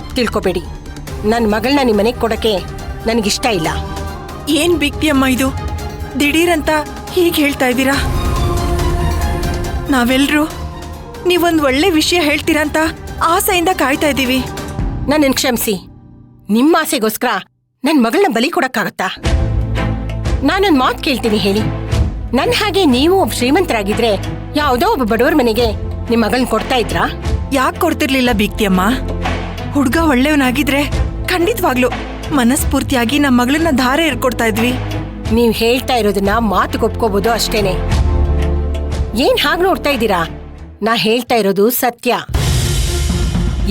ತಪ್ಪು ತಿಳ್ಕೊಬೇಡಿ. ನನ್ನ ಮಗಳನ್ನ ನಿಮ್ಮನೆಗೆ ಕೊಡಕ್ಕೆ ನನಗಿಷ್ಟ ಇಲ್ಲ. ಏನ್ ಬಿಗ್ತಿಯಮ್ಮ ಇದು? ದಿಢೀರಂತ ಹೀಗೆ ಹೇಳ್ತಾ ಇದ್ದೀರಾ? ನಾವೆಲ್ರೂ ನೀವೊಂದು ಒಳ್ಳೆ ವಿಷಯ ಹೇಳ್ತೀರಾ ಅಂತ ಆಸೆಯಿಂದ ಕಾಯ್ತಾ ಇದ್ದೀವಿ. ನನ್ನನ್ನು ಕ್ಷಮಿಸಿ. ನಿಮ್ಮ ಆಸೆಗೋಸ್ಕರ ನನ್ನ ಮಗಳನ್ನ ಬಲಿ ಕೊಡಕ್ಕಾಗತ್ತಾ? ನಾನೊಂದು ಮಾತು ಕೇಳ್ತೀನಿ, ಹೇಳಿ. ನನ್ನ ಹಾಗೆ ನೀವು ಒಬ್ಬ ಶ್ರೀಮಂತರಾಗಿದ್ರೆ ಯಾವುದೋ ಒಬ್ಬ ಬಡವರ ಮನೆಗೆ ನಿಮ್ಮ ಮಗಳನ್ನ ಕೊಡ್ತಾ ಇದ್ರಾ? ಯಾಕೆ ಕೊಡ್ತಿರ್ಲಿಲ್ಲ ಬಿಗ್ತಿಯಮ್ಮ? ಹುಡ್ಗ ಒಳ್ಳೆಯವನಾಗಿದ್ರೆ ಖಂಡಿತವಾಗ್ಲು ಮನಸ್ಫೂರ್ತಿಯಾಗಿ ನಮ್ಮ ಮಗಳನ್ನ ಧಾರೆ ಏರ್ಕೊಡ್ತಾ ಇದ್ವಿ. ನೀವು ಹೇಳ್ತಾ ಇರೋದನ್ನ ಮಾತು ಒಪ್ಕೋಬಹುದು ಅಷ್ಟೇನೆ. ಏನ್ ಹಾಗೆ ನೋಡ್ತಾ ಇದ್ದೀರಾ? ನಾ ಹೇಳ್ತಾ ಇರೋದು ಸತ್ಯ.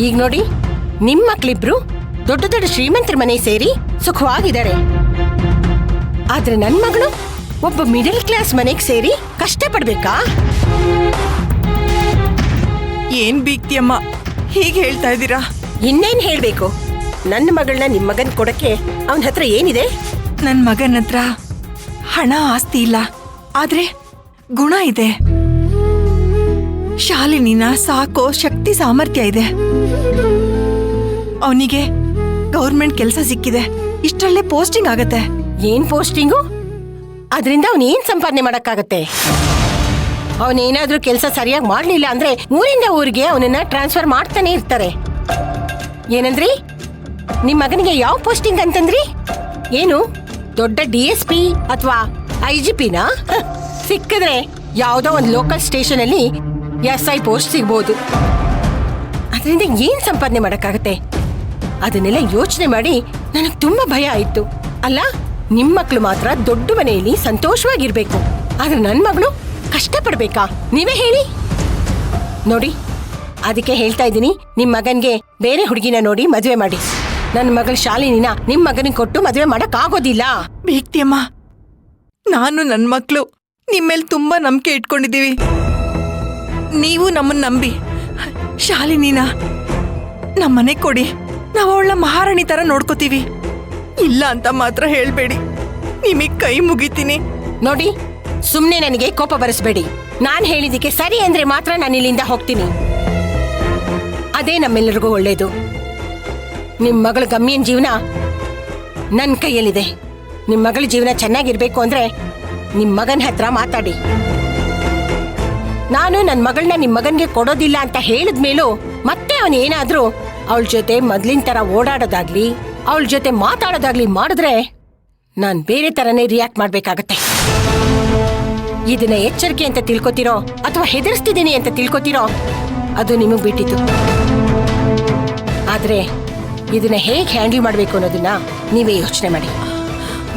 ಈಗ ನೋಡಿ, ನಿಮ್ಮ ಮಕ್ಳಿಬ್ರು ದೊಡ್ಡ ದೊಡ್ಡ ಶ್ರೀಮಂತರ ಮನೆ ಸೇರಿ ಸುಖವಾಗಿದ್ದಾರೆ. ಆದ್ರೆ ನನ್ನ ಮಗಳು ಒಬ್ಬ ಮಿಡಲ್ ಕ್ಲಾಸ್ ಮನೆಗೆ ಸೇರಿ ಕಷ್ಟಪಡ್ಬೇಕಾ? ಏನ್ ಬಿಗ್ತಿಯಮ್ಮ ಹೀಗೆ ಹೇಳ್ತಾ ಇದ್ದೀರಾ? ಇನ್ನೇನ್ ಹೇಳ್ಬೇಕು? ನನ್ನ ಮಗಳನ್ನ ನಿಮ್ ಮಗನ್ ಕೊಡಕ್ಕೆ ಅವನ ಹತ್ರ ಏನಿದೆ? ನನ್ ಮಗನ ಹತ್ರ ಹಣ ಆಸ್ತಿ ಇಲ್ಲ, ಆದ್ರೆ ಗುಣ ಇದೆ. ಶಾಲಿನಿನ ಸಾಕೋ ಶಕ್ತಿ ಸಾಮರ್ಥ್ಯ ಇದೆ. ಅವನಿಗೆ ಗೌರ್ಮೆಂಟ್ ಕೆಲಸ ಸಿಕ್ಕಿದೆ, ಇಷ್ಟರಲ್ಲೇ ಪೋಸ್ಟಿಂಗ್ ಆಗತ್ತೆ. ಏನ್ ಪೋಸ್ಟಿಂಗು? ಅದರಿಂದ ಅವನೇನ್ ಸಂಪಾದನೆ ಮಾಡಕ್ಕಾಗತ್ತೆ? ಅವನೇನಾದ್ರೂ ಕೆಲಸ ಸರಿಯಾಗಿ ಮಾಡ್ಲಿಲ್ಲ ಅಂದ್ರೆ ಊರಿಂದ ಊರಿಗೆ ಅವನನ್ನ ಟ್ರಾನ್ಸ್ಫರ್ ಮಾಡ್ತಾನೆ ಇರ್ತಾರೆ. ಏನಂದ್ರಿ? ನಿಮ್ ಮಗನಿಗೆ ಯಾವ ಪೋಸ್ಟಿಂಗ್ ಅಂತಂದ್ರಿ? ಏನು ದೊಡ್ಡ DSP ಅಥವಾ IGPನ? ಸಿಕ್ಕಿದ್ರೆ ಯಾವ್ದೋ ಒಂದು ಲೋಕಲ್ ಸ್ಟೇಷನ್ ಅಲ್ಲಿ SI ಪೋಸ್ಟ್ ಸಿಗ್ಬೋದು. ಅದರಿಂದ ಏನ್ ಸಂಪಾದನೆ ಮಾಡಕ್ಕಾಗತ್ತೆ? ಅದನ್ನೆಲ್ಲ ಯೋಚನೆ ಮಾಡಿ ನನಗ್ ತುಂಬಾ ಭಯ ಆಯ್ತು. ಅಲ್ಲ, ನಿಮ್ ಮಕ್ಳು ಮಾತ್ರ ದೊಡ್ಡ ಮನೆಯಲ್ಲಿ ಸಂತೋಷವಾಗಿರ್ಬೇಕು, ಆದ್ರೆ ನನ್ ಮಗಳು ಕಷ್ಟಪಡ್ಬೇಕಾ? ನೀವೇ ಹೇಳಿ. ನೋಡಿ, ಅದಕ್ಕೆ ಹೇಳ್ತಾ ಇದ್ದೀನಿ, ನಿಮ್ ಮಗನ್ಗೆ ಬೇರೆ ಹುಡುಗಿನ ನೋಡಿ ಮದ್ವೆ ಮಾಡಿ. ನನ್ನ ಮಗಳ ಶಾಲಿನಿನ ನಿಮ್ ಮಗನಿಗೆ ಕೊಟ್ಟು ಮದ್ವೆ ಮಾಡಕ್ ಆಗೋದಿಲ್ಲ. ಬಿಗ್ತಿಯಮ್ಮ, ನಾನು ನನ್ ಮಕ್ಳು ನಿಮ್ಮೇಲೆ ತುಂಬಾ ನಂಬಿಕೆ ಇಟ್ಕೊಂಡಿದ್ದೀವಿ. ನೀವು ನಮ್ಮನ್ನ ನಂಬಿ ಶಾಲಿನಿನ ನಮ್ಮನೆ ಕೊಡಿ, ನಾವು ಅವಳ ಮಹಾರಾಣಿ ತರ ನೋಡ್ಕೋತೀವಿ. ಇಲ್ಲ ಅಂತ ಮಾತ್ರ ಹೇಳ್ಬೇಡಿ, ನಿಮಗ್ ಕೈ ಮುಗಿತೀನಿ. ನೋಡಿ, ಸುಮ್ನೆ ನನಗೆ ಕೋಪ ಬರಿಸ್ಬೇಡಿ. ನಾನ್ ಹೇಳಿದಕ್ಕೆ ಸರಿ ಅಂದ್ರೆ ಮಾತ್ರ ನಾನು ಇಲ್ಲಿಂದ ಹೋಗ್ತೀನಿ. ಅದೇ ನಮ್ಮೆಲ್ಲರಿಗೂ ಒಳ್ಳೇದು. ನಿಮ್ ಮಗಳ ಗಮ್ಯನ್ ಜೀವನ ನನ್ ಕೈಯಲ್ಲಿದೆ. ನಿಮ್ ಮಗಳ ಜೀವನ ಚೆನ್ನಾಗಿರ್ಬೇಕು ಅಂದ್ರೆ ನಿಮ್ ಮಗನ ಹತ್ರ ಮಾತಾಡಿ. ನಾನು ನನ್ನ ಮಗಳನ್ನ ನಿಮ್ ಮಗನ್ಗೆ ಕೊಡೋದಿಲ್ಲ ಅಂತ ಹೇಳಿದ್ಮೇಲೂ ಮತ್ತೆ ಅವನೇನಾದ್ರೂ ಅವಳ ಜೊತೆ ಮೊದ್ಲಿನ ತರ ಓಡಾಡೋದಾಗ್ಲಿ ಅವಳ ಜೊತೆ ಮಾತಾಡೋದಾಗ್ಲಿ ಮಾಡಿದ್ರೆ ನಾನ್ ಬೇರೆ ತರನೇ ರಿಯಾಕ್ಟ್ ಮಾಡ್ಬೇಕಾಗತ್ತೆ. ಇದನ್ನ ಎಚ್ಚರಿಕೆ ಅಂತ ತಿಳ್ಕೊತಿರೋ ಅಥವಾ ಹೆದರ್ಸ್ತಿದ್ದೀನಿ ಅಂತ ತಿಳ್ಕೊತಿರೋ ಅದು ನಿಮಗ್ ಬಿಟ್ಟಿತ್ತು. ಆದ್ರೆ ಇದನ್ನ ಹೇಗೆ ಹ್ಯಾಂಡಲ್ ಮಾಡ್ಬೇಕು ಅನ್ನೋದನ್ನ ನೀವೇ ಯೋಚನೆ ಮಾಡಿ.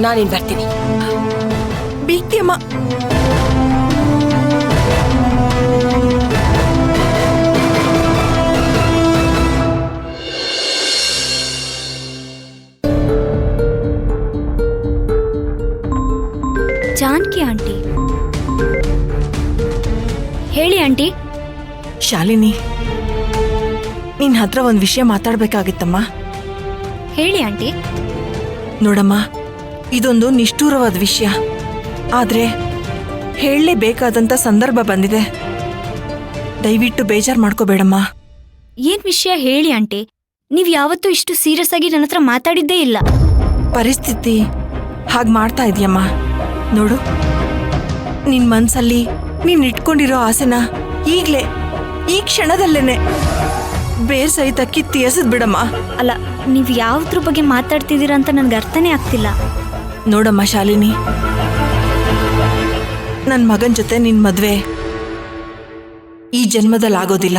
ನಾನಿನ್ ಬರ್ತೀನಿ. ಬಿಗ್ತಿಯಮ್ಮ, ಜಾನಕಿ ಆಂಟಿ, ಹೇಳಿ ಆಂಟಿ. ಶಾಲಿನಿ, ನಿನ್ ಹತ್ರ ಒಂದ್ ವಿಷಯ ಮಾತಾಡ್ಬೇಕಾಗಿತ್ತಮ್ಮ. ಹೇಳಿ ಆಂಟಿ. ನೋಡಮ್ಮ, ಇದೊಂದು ನಿಷ್ಠೂರವಾದ ವಿಷಯ, ಆದ್ರೆ ಹೇಳಲೇಬೇಕಾದಂತ ಸಂದರ್ಭ ಬಂದಿದೆ. ದಯವಿಟ್ಟು ಬೇಜಾರ್ ಮಾಡ್ಕೋಬೇಡಮ್ಮ. ಏನ್ ವಿಷಯ ಹೇಳಿ ಆಂಟಿ. ನೀವ್ ಯಾವತ್ತೂ ಇಷ್ಟು ಸೀರಿಯಸ್ ಆಗಿ ನನ್ನ ಹತ್ರ ಮಾತಾಡಿದ್ದೇ ಇಲ್ಲ. ಪರಿಸ್ಥಿತಿ ಹಾಗ್ ಮಾಡ್ತಾ ಇದೆಯಮ್ಮ. ನೋಡು, ನಿನ್ ಮನ್ಸಲ್ಲಿ ನೀನ್ ಇಟ್ಕೊಂಡಿರೋ ಆಸೆನ ಈಗ್ಲೇ ಈ ಕ್ಷಣದಲ್ಲೇನೆ ಬೇರ್ ಸಹಿತ ಕಿತ್ತಿ ಎಸೆದ್ ಬಿಡಮ್ಮ. ಅಲ್ಲ, ನೀವ್ ಯಾವ್ದ್ರ ಬಗ್ಗೆ ಮಾತಾಡ್ತಿದ್ದೀರಾ ಅಂತ ನನ್ಗೆ ಅರ್ಥನೇ ಆಗ್ತಿಲ್ಲ. ನೋಡಮ್ಮ ಶಾಲಿನಿ, ನನ್ ಮಗನ್ ಜೊತೆ ನಿನ್ ಮದ್ವೆ ಈ ಜನ್ಮದಲ್ಲಿ ಆಗೋದಿಲ್ಲ.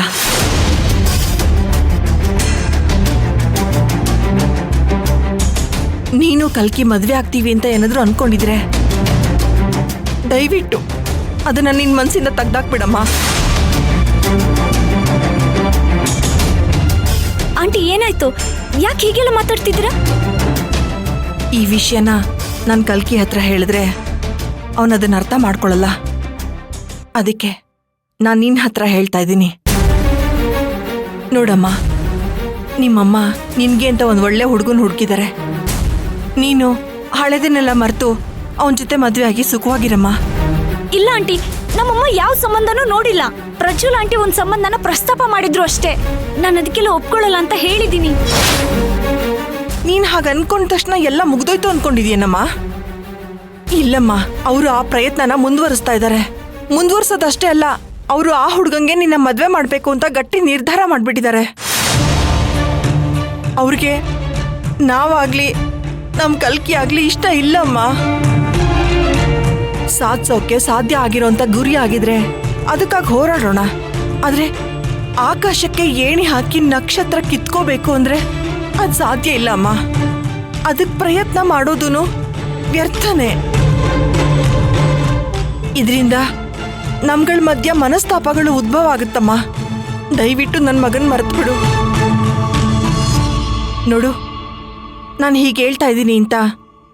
ನೀನು ಕಲ್ಕಿ ಮದ್ವೆ ಆಗ್ತೀವಿ ಅಂತ ಏನಾದ್ರೂ ಅನ್ಕೊಂಡಿದ್ರೆ ದಯವಿಟ್ಟು ಅದನ್ನ ನಿನ್ ಮನ್ಸಿಂದ ತೆಗ್ದಾಕ್ಬಿಡಮ್ಮ. ಆಂಟಿ, ಏನಾಯ್ತು? ಯಾಕೆ ಹೀಗೆಲ್ಲ ಮಾತಾಡ್ತಿದ್ದೀರಾ? ಈ ವಿಷಯನ ನಾನು ಕಲ್ಕಿ ಹತ್ರ ಹೇಳಿದ್ರೆ ಅವನದನ್ನ ಅರ್ಥ ಮಾಡ್ಕೊಳ್ಳಲ್ಲ. ಅದಕ್ಕೆ ನಾನು ನಿನ್ನ ಹತ್ರ ಹೇಳ್ತಾ ಇದ್ದೀನಿ. ನೋಡಮ್ಮ, ನಿಮ್ಮಮ್ಮ ನಿನ್ಗೆ ಅಂತ ಒಂದು ಒಳ್ಳೆ ಹುಡುಗನ ಹುಡುಕಿದ್ದಾರೆ. ನೀನು ಹಳೆದನ್ನೆಲ್ಲ ಮರೆತು ಅವನ ಜೊತೆ ಮದುವೆ ಆಗಿ ಸುಖವಾಗಿರಮ್ಮ. ಇಲ್ಲ ಆಂಟಿ, ನಮ್ಮಮ್ಮ ಯಾವ ಸಂಬಂಧನೂ ನೋಡಿಲ್ಲ. ಪ್ರಜ್ವಲ್ ಆಂಟಿ ಒಂದ್ ಸಂಬಂಧನ ಪ್ರಸ್ತಾಪ ಮಾಡಿದ್ರು ಅಷ್ಟೇ. ನಾನು ಅದಕ್ಕೆಲ್ಲ ಒಪ್ಕೊಳ್ಳಲ್ಲ ಅಂತ ಹೇಳಿದ್ದೀನಿ. ಹಾಗ ಅನ್ಕೊಂಡ ತಕ್ಷಣ ಎಲ್ಲ ಮುಗ್ದೋಯ್ತು ಅನ್ಕೊಂಡಿದ್ಯೇನಮ್ಮ? ಇಲ್ಲಮ್ಮ, ಅವರು ಆ ಪ್ರಯತ್ನನ ಮುಂದುವರಿಸ್ತಾ ಇದ್ದಾರೆ. ಮುಂದುವರ್ಸೋದಷ್ಟೇ ಅಲ್ಲ, ಅವರು ಆ ಹುಡುಗಂಗೆ ನಿನ್ನ ಮದ್ವೆ ಮಾಡ್ಬೇಕು ಅಂತ ಗಟ್ಟಿ ನಿರ್ಧಾರ ಮಾಡ್ಬಿಟ್ಟಿದ್ದಾರೆ. ಅವ್ರಿಗೆ ನಾವಾಗ್ಲಿ ನಮ್ ಕಲ್ಕಿ ಆಗ್ಲಿ ಇಷ್ಟ ಇಲ್ಲಮ್ಮ. ಸಾಧಿಸೋಕೆ ಸಾಧ್ಯ ಆಗಿರೋಂಥ ಗುರಿ ಆಗಿದ್ರೆ ಅದಕ್ಕಾಗಿ ಹೋರಾಡೋಣ. ಆದ್ರೆ ಆಕಾಶಕ್ಕೆ ಏಣಿ ಹಾಕಿ ನಕ್ಷತ್ರ ಕಿತ್ಕೋಬೇಕು ಅಂದ್ರೆ ಅದ್ ಸಾಧ್ಯ ಇಲ್ಲ ಅಮ್ಮ. ಅದಕ್ ಪ್ರಯತ್ನ ಮಾಡೋದೂನು ವ್ಯರ್ಥನೇ. ಇದರಿಂದ ನಮ್ಗಳ ಮಧ್ಯ ಮನಸ್ತಾಪಗಳು ಉದ್ಭವ ಆಗುತ್ತಮ್ಮ. ದಯವಿಟ್ಟು ನನ್ನ ಮಗನ್ ಮರೆತು ಬಿಡು. ನೋಡು, ನಾನು ಹೀಗೆ ಹೇಳ್ತಾ ಇದ್ದೀನಿ ಅಂತ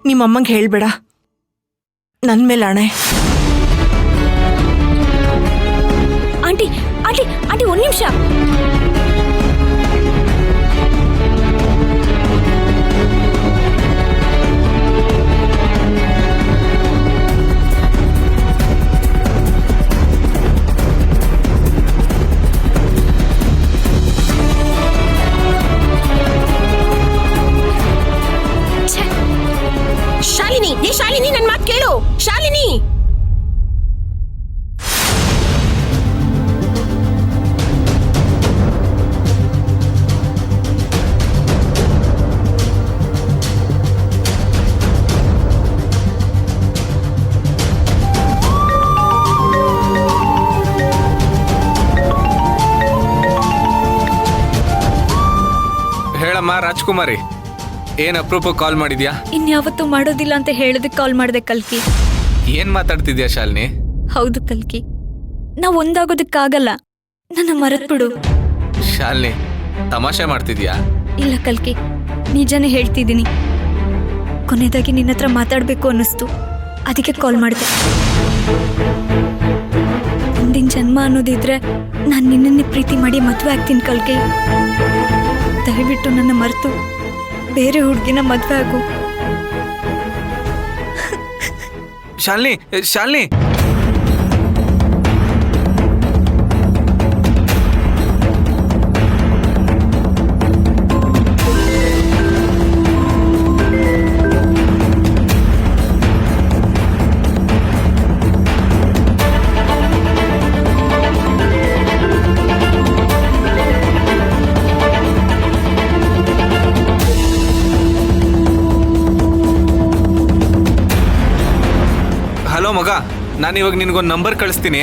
ನಿಮ್ಮಮ್ಮಂಗೆ ಹೇಳ್ಬೇಡ. ನನ್ನ ಮೇಲೆ ಆಣೆ. ಆಂಟಿ ಆಂಟಿ ಆಂಟಿ ಒಂದ್ ನಿಮಿಷ. ಶಾಲಿನಿ, ನನ್ನ ಮಾತು ಕೇಳು. ಶಾಲಿನಿ, ಹೇಳಮ್ಮ ರಾಜ್ಕುಮಾರಿ, ಏನ್ ಅಪ್ರೂಪ ಕಾಲ್ ಮಾಡಿದ್ಯಾ? ಇನ್ಯಾವತ್ತೂ ಮಾಡೋದಿಲ್ಲ ಅಂತ ಹೇಳೋದಕ್ಕೆ ಕಾಲ್ ಮಾಡಿದೆ ಕಲ್ಕಿ. ಏನ್ ಮಾತಾಡ್ತಿದ್ಯಾ ಶಾಲಿನಿ? ಹೌದು ಕಲ್ಕಿ, ನಾವ್ ಒಂದಾಗೋದಕ್ಕಾಗಲ್ಲ. ನನ್ನ ಮರೆತ್ಬಿಡು. ಶಾಲಿನಿ, ತಮಾಷೆ ಮಾಡ್ತಿದ್ಯಾ? ಇಲ್ಲ ಕಲ್ಕಿ, ನಿಜಾನೇ ಹೇಳ್ತಿದ್ದೀನಿ. ಕೊನೆಯದಾಗಿ ನಿನ್ನ ಹತ್ರ ಮಾತಾಡ್ಬೇಕು ಅನ್ನಿಸ್ತು, ಅದಕ್ಕೆ ಕಾಲ್ ಮಾಡಿದೆ. ಮುಂದಿನ ಜನ್ಮ ಅನ್ನೋದಿದ್ರೆ ನಾನು ನಿನ್ನನ್ನೇ ಪ್ರೀತಿ ಮಾಡಿ ಮದುವೆ ಆಗ್ತೀನಿ ಕಲ್ಕಿ. ದಯವಿಟ್ಟು ನನ್ನ ಮರೆತು ಬೇರೆ ಹುಡುಗಿನ ಮದುವೆ ಆಗು. ಶಾಲಿನಿ, ಶಾಲಿನಿ, ಹಲೋ ಮಗ, ನಾನು ಇವಾಗ ನಿನಗೊಂದು ನಂಬರ್ ಕಳಿಸ್ತೀನಿ.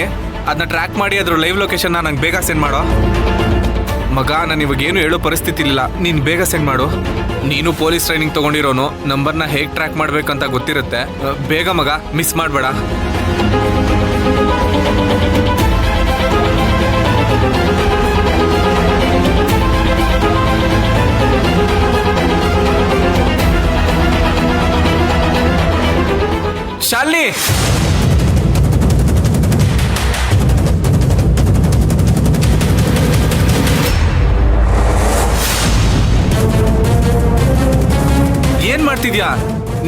ಅದನ್ನ ಟ್ರ್ಯಾಕ್ ಮಾಡಿ ಅದ್ರ ಲೈವ್ ಲೊಕೇಶನ್ನ ನಂಗೆ ಬೇಗ ಸೆಂಡ್ ಮಾಡೋ. ಮಗ, ನಾನು ಇವಾಗ ಏನು ಹೇಳೋ ಪರಿಸ್ಥಿತಿ ಇಲ್ಲ, ನೀನು ಬೇಗ ಸೆಂಡ್ ಮಾಡು. ನೀನು ಪೊಲೀಸ್ ಟ್ರೈನಿಂಗ್ ತೊಗೊಂಡಿರೋನು, ನಂಬರ್ನ ಹೇಗೆ ಟ್ರ್ಯಾಕ್ ಮಾಡಬೇಕಂತ ಗೊತ್ತಿರುತ್ತೆ. ಬೇಗ ಮಗ, ಮಿಸ್ ಮಾಡಬೇಡ. ಶಾಲಿನಿ, ಏನ್ ಮಾಡ್ತಿದ್ಯಾ?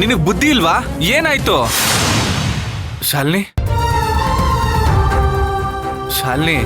ನಿನಗ್ ಬುದ್ಧಿ ಇಲ್ವಾ? ಏನಾಯ್ತು? ಶಾಲಿನಿ, ಶಾಲಿನಿ